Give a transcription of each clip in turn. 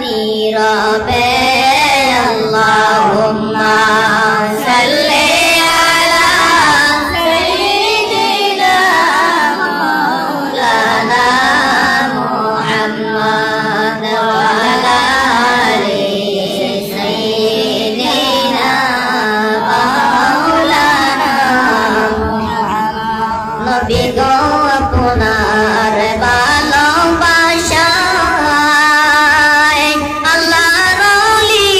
নীরবে আল্লাহুম্মা সাল্লি আলা সাইয়্যিদিনা মাওলানা মুহাম্মদ ওয়া আলা আলি সাইয়্যিদিনা মাওলানা মুহাম্মদ নবী গো আপনার ভালোবাসায় আল্লাহর ওলি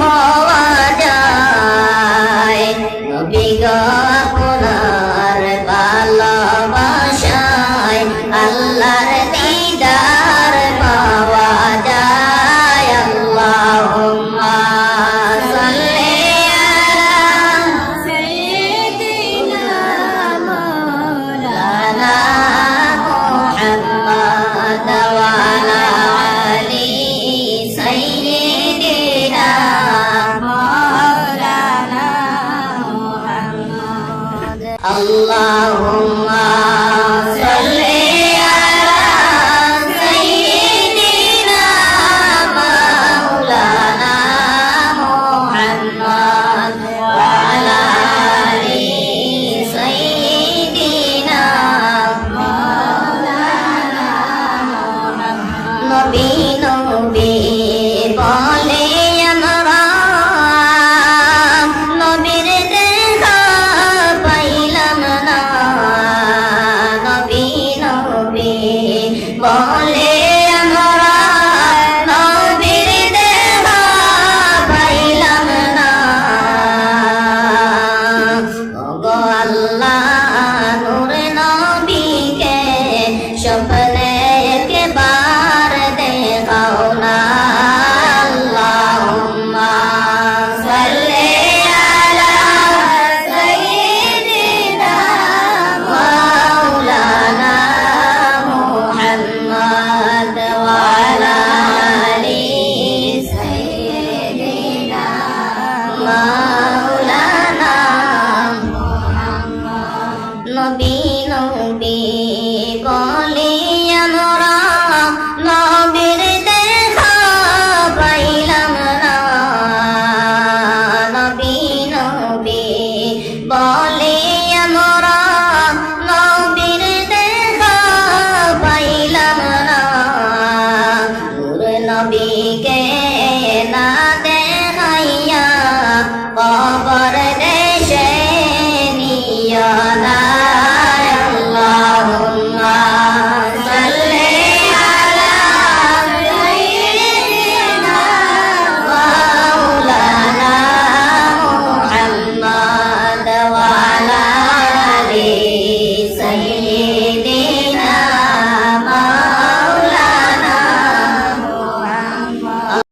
হওয়া যায় নবী গো আপনার ভালোবাসায় আল্লাহর দিদার পাওয়া যায় আল্লাহুম্মা সাল্লি আলা সাইয়্যিদিনা মাওলানা মুহাম্মদ ওয়া আলা আলি সাইয়্যিদিনা মাওলানা মুহাম্মদ আল্লাহুম্মা সাল্লি আলা সাইয়্যিদিনা মাওলানা মুহাম্মদ ওয়া আলা আলি সাইয়্যিদিনা মাওলানা মুহাম্মদ নবী নবী